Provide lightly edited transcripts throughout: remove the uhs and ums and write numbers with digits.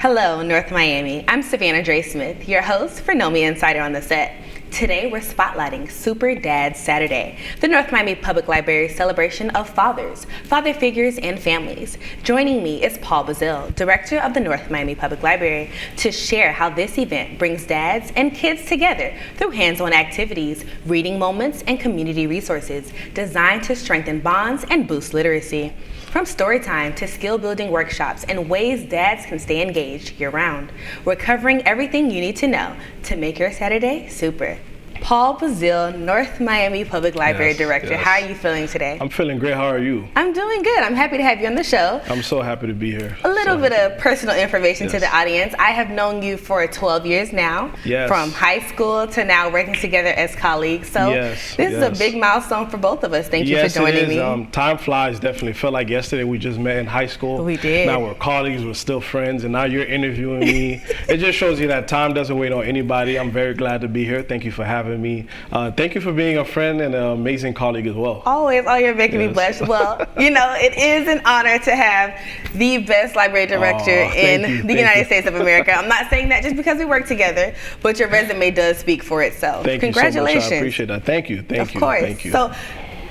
Hello, North Miami. I'm Sa'Vanna Dre Smith, your host for NoMi Insider on the Set. Today, we're spotlighting Super Dad Saturday, the North Miami Public Library celebration of fathers, father figures, and families. Joining me is Paul Bazile, director of the North Miami Public Library, to share how this event brings dads and kids together through hands-on activities, reading moments, and community resources designed to strengthen bonds and boost literacy. From storytime to skill-building workshops and ways dads can stay engaged year-round, we're covering everything you need to know to make your Saturday super. Paul Bazile, North Miami Public Library Director. Yes. How are you feeling today? I'm feeling great. How are you? I'm doing good. I'm happy to have you on the show. I'm so happy to be here. A little bit of personal information to the audience. I have known you for 12 years now, from high school to now working together as colleagues. So this is a big milestone for both of us. Thank you for joining me. Time flies, definitely. Felt like yesterday we just met in high school. We did. Now we're colleagues, we're still friends, and now you're interviewing me. It just shows you that time doesn't wait on anybody. I'm very glad to be here. Thank you for having me. Thank you for being a friend and an amazing colleague as well. Always. Oh, you're making me blush. Well, you know, it is an honor to have the best library director in the United States of America. I'm not saying that just because we work together, but your resume does speak for itself. Congratulations. You so much. I appreciate that. Thank you. Of course. Thank you. So,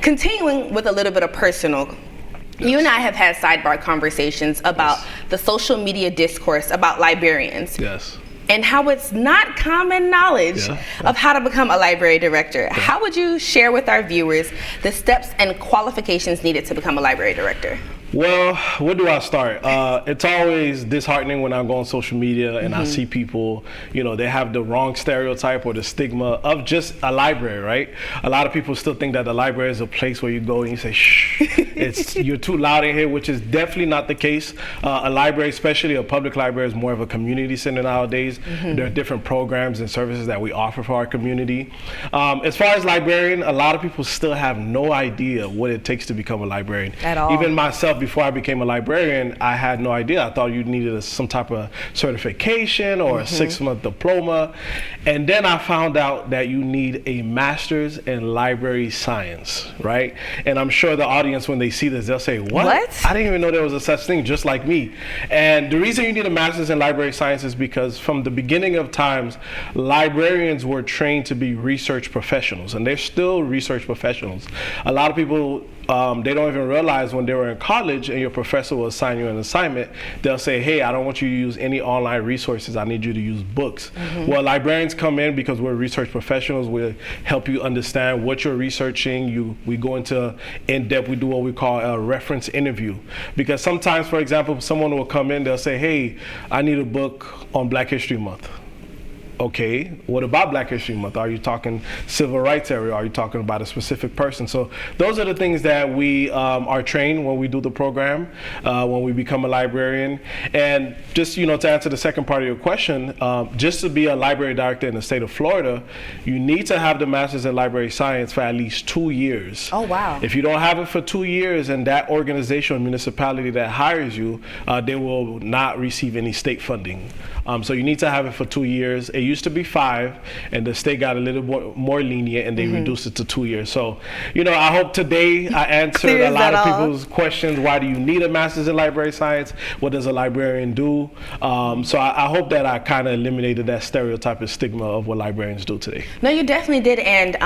continuing with a little bit of personal, you and I have had sidebar conversations about the social media discourse about librarians. And how it's not common knowledge of how to become a library director. How would you share with our viewers the steps and qualifications needed to become a library director? Well, where do I start? It's always disheartening when I go on social media and I see people, you know, they have the wrong stereotype or the stigma of just a library, right? A lot of people still think that the library is a place where you go and you say, shh, you're too loud in here, which is definitely not the case. A library, especially a public library, is more of a community center nowadays. There are different programs and services that we offer for our community. As far as librarian, a lot of people still have no idea what it takes to become a librarian. At all. Even myself, before I became a librarian, I had no idea. I thought you needed some type of certification or a 6-month diploma. And then I found out that you need a master's in library science, right? And I'm sure the audience, when they see this, they'll say, what? I didn't even know there was a such thing, just like me. And the reason you need a master's in library science is because from the beginning of times, librarians were trained to be research professionals, and they're still research professionals. A lot of people, they don't even realize when they were in college and your professor will assign you an assignment, they'll say, hey, I don't want you to use any online resources, I need you to use books. Well, librarians come in because we're research professionals. We help you understand what you're researching. We go into in-depth, we do what we call a reference interview. Because sometimes, for example, someone will come in, they'll say, hey, I need a book on Black History Month. Okay, what about Black History Month? Are you talking civil rights area? Are you talking about a specific person? So those are the things that we are trained when we do the program, when we become a librarian. And just, you know, to answer the second part of your question, just to be a library director in the state of Florida, you need to have the master's in library science for at least 2 years. Oh, wow. If you don't have it for 2 years, and that organization or municipality that hires you, they will not receive any state funding. So you need to have it for 2 years. It used to be 5, and the state got a little more lenient, and they reduced it to 2 years. So, you know, I hope today I answered a lot of people's questions. Why do you need a master's in library science? What does a librarian do? So I hope that I kind of eliminated that stereotype and stigma of what librarians do today. No, you definitely did. And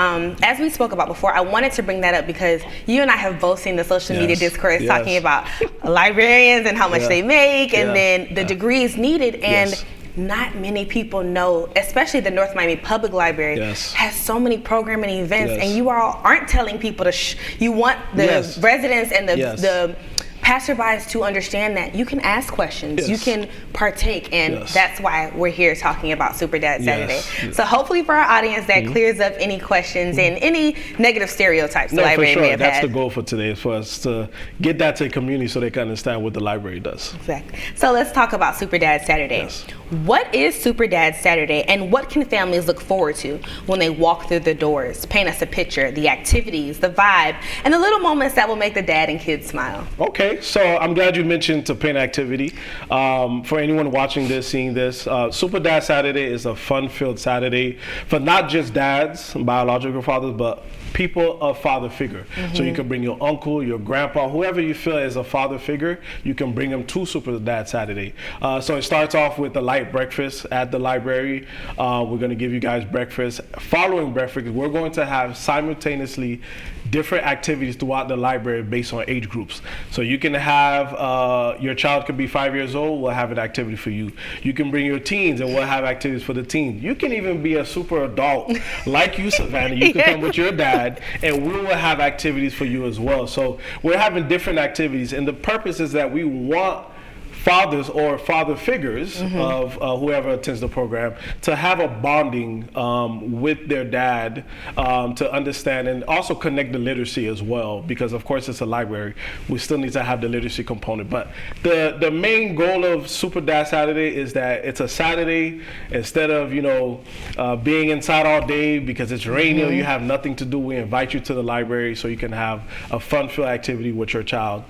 as we spoke about before, I wanted to bring that up because you and I have both seen the social media discourse talking about librarians and how much they make, and then the degrees needed. And not many people know, especially the North Miami Public Library has so many programming events, and you all aren't telling people to you want the residents and the passerbys to understand that you can ask questions, you can partake, and that's why we're here talking about Super Dad Saturday. So hopefully for our audience that clears up any questions and any negative stereotypes the library may have That's had. the goal for today, is for us to get that to the community so they can understand what the library does. Exactly. So let's talk about Super Dad Saturday. What is Super Dad Saturday, and what can families look forward to when they walk through the doors? Paint us a picture, the activities, the vibe, and the little moments that will make the dad and kids smile. Okay, so I'm glad you mentioned to paint activity. For anyone watching this, seeing this, Super Dad Saturday is a fun-filled Saturday for not just dads, biological fathers, but people of father figure. So you can bring your uncle, your grandpa, whoever you feel is a father figure, you can bring them to Super Dad Saturday. So it starts off with a light breakfast at the library. We're going to give you guys breakfast. Following breakfast, we're going to have simultaneously different activities throughout the library based on age groups. So you can have, your child could be 5 years old, we'll have an activity for you. You can bring your teens and we'll have activities for the teens. You can even be a super adult like you, Sa'Vanna. You can come with your dad and we will have activities for you as well. So we're having different activities, and the purpose is that we want fathers or father figures of whoever attends the program to have a bonding with their dad, to understand and also connect the literacy as well, because of course it's a library. We still need to have the literacy component. But the main goal of Super Dad Saturday is that it's a Saturday. Instead of being inside all day because it's rainy or you have nothing to do, we invite you to the library so you can have a fun-filled activity with your child,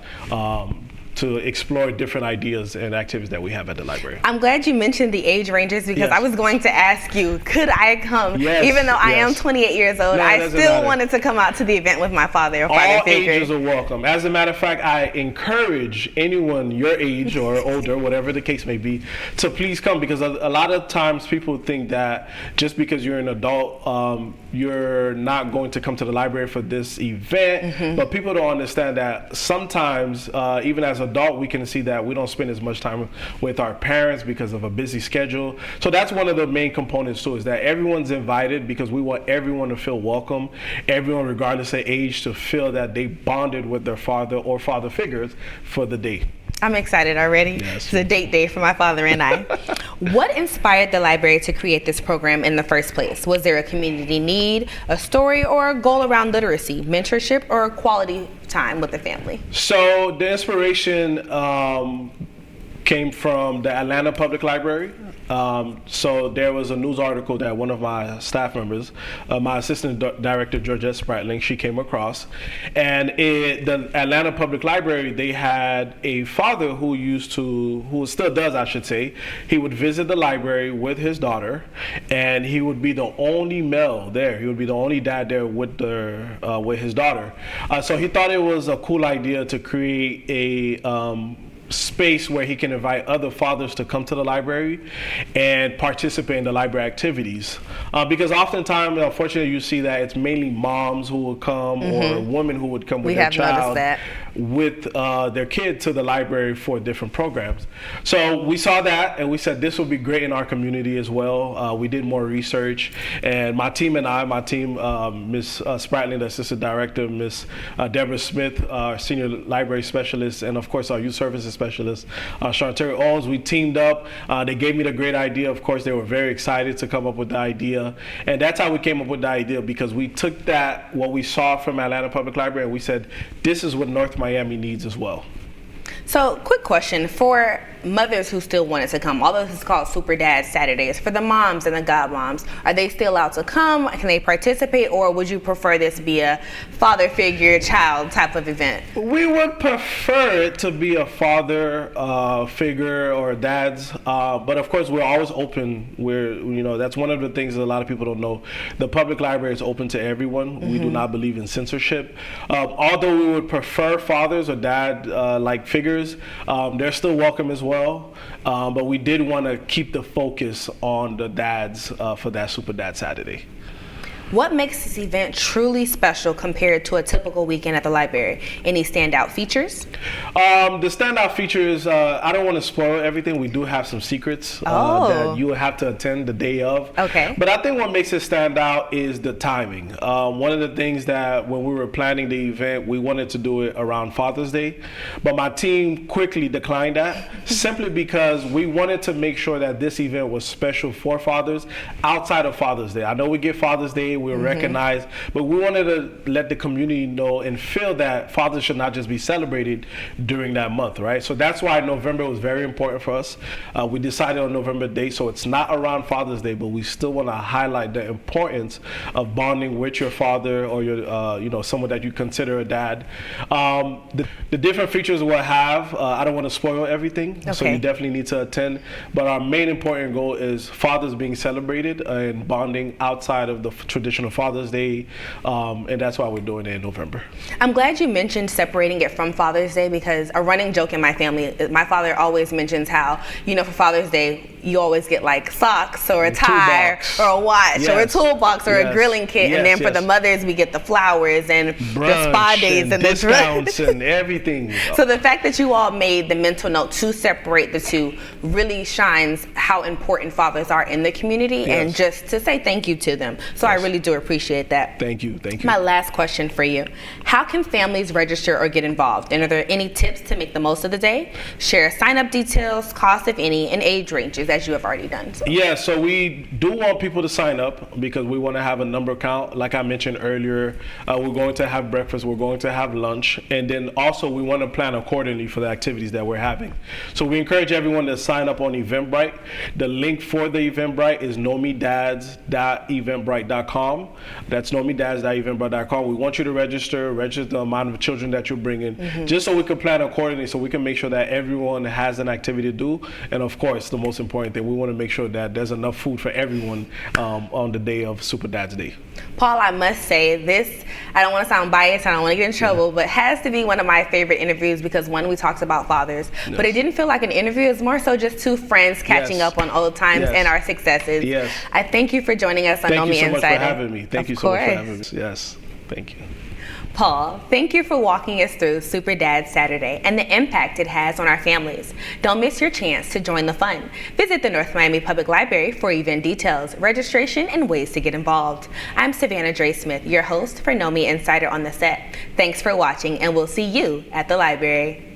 to explore different ideas and activities that we have at the library. I'm glad you mentioned the age ranges, because I was going to ask you, could I come? Even though I am 28 years old, I still wanted to come out to the event with my father or father figure. All ages are welcome. As a matter of fact, I encourage anyone your age or older, whatever the case may be, to please come, because a lot of times people think that just because you're an adult, you're not going to come to the library for this event. But people don't understand that sometimes, even as adult, we can see that we don't spend as much time with our parents because of a busy schedule. So that's one of the main components too, is that everyone's invited, because we want everyone to feel welcome, everyone regardless of age to feel that they bonded with their father or father figures for the day. I'm excited already. Yes. It's a date day for my father and I. What inspired the library to create this program in the first place? Was there a community need, a story, or a goal around literacy, mentorship, or quality time with the family? So the inspiration came from the Atlanta Public Library. So there was a news article that one of my staff members, my assistant director, Georgette Spratling, she came across. And the Atlanta Public Library, they had a father who still does, I should say. He would visit the library with his daughter, and he would be the only male there. He would be the only dad there with his daughter. So he thought it was a cool idea to create a space where he can invite other fathers to come to the library and participate in the library activities, because oftentimes, unfortunately, you see that it's mainly moms who will come or women who would come with their child with their kid to the library for different programs. So we saw that and we said this would be great in our community as well. We did more research, and my team, Ms. Spratling, the assistant director, Ms. Deborah Smith, our senior library specialist, and of course our youth services specialist, Shantae Owens, we teamed up. They gave me the great idea. Of course, they were very excited to come up with the idea. And that's how we came up with the idea, because we took what we saw from Atlanta Public Library, and we said, this is what North Miami needs as well. So, quick question for mothers who still wanted to come. Although this is called Super Dad Saturdays, for the moms and the godmoms, are they still allowed to come? Can they participate, or would you prefer this be a father figure child type of event? We would prefer it to be a father figure or dad's, but of course we're always open. That's one of the things that a lot of people don't know. The public library is open to everyone. We do not believe in censorship. Although we would prefer fathers or dad like figures, they're still welcome as well. But we did want to keep the focus on the dads for that Super Dad Saturday. What makes this event truly special compared to a typical weekend at the library? Any standout features? The standout features, I don't want to spoil everything. We do have some secrets that you will have to attend the day of. Okay. But I think what makes it stand out is the timing. One of the things that when we were planning the event, we wanted to do it around Father's Day, but my team quickly declined that simply because we wanted to make sure that this event was special for fathers outside of Father's Day. I know we get Father's Day, we recognize, but we wanted to let the community know and feel that fathers should not just be celebrated during that month, right? So that's why November was very important for us. We decided on November date, so it's not around Father's Day, but we still want to highlight the importance of bonding with your father or your, someone that you consider a dad. The different features we'll have, I don't want to spoil everything, so you definitely need to attend. But our main important goal is fathers being celebrated and bonding outside of the traditional Father's Day, and that's why we're doing it in November. I'm glad you mentioned separating it from Father's Day, because a running joke in my family, my father always mentions how, for Father's Day, you always get like socks or a tie or a watch or a toolbox or a grilling kit, and then for the mothers we get the flowers and the spa days and the discounts and everything. So the fact that you all made the mental note to separate the two really shines how important fathers are in the community, and just to say thank you to them. So I really do appreciate that. Thank you. My last question for you: how can families register or get involved, and are there any tips to make the most of the day? Share sign-up details, cost if any, and age ranges, as you have already done. So we do want people to sign up because we want to have a number count. Like I mentioned earlier, we're going to have breakfast, we're going to have lunch, and then also we want to plan accordingly for the activities that we're having. So we encourage everyone to sign up on Eventbrite. The link for the Eventbrite is nomidads.eventbrite.com. That's nomidads.eventbrite.com. We want you to register the amount of children that you're bringing, just so we can plan accordingly, so we can make sure that everyone has an activity to do. And of course, the most important thing, we want to make sure that there's enough food for everyone on the day of Super Dad's Day. Paul, I must say this, I don't want to sound biased, I don't want to get in trouble, but has to be one of my favorite interviews, because one, we talked about fathers, but it didn't feel like an interview. It's more so just two friends catching up on old times and our successes. I thank you for joining us on NoMi Insider. Thank you so much for having me. Thank you so much for having me. Yes, thank you. Paul, thank you for walking us through Super Dad Saturday and the impact it has on our families. Don't miss your chance to join the fun. Visit the North Miami Public Library for event details, registration, and ways to get involved. I'm Sa'Vanna Dre Smith, your host for NoMi Insider on the Set. Thanks for watching, and we'll see you at the library.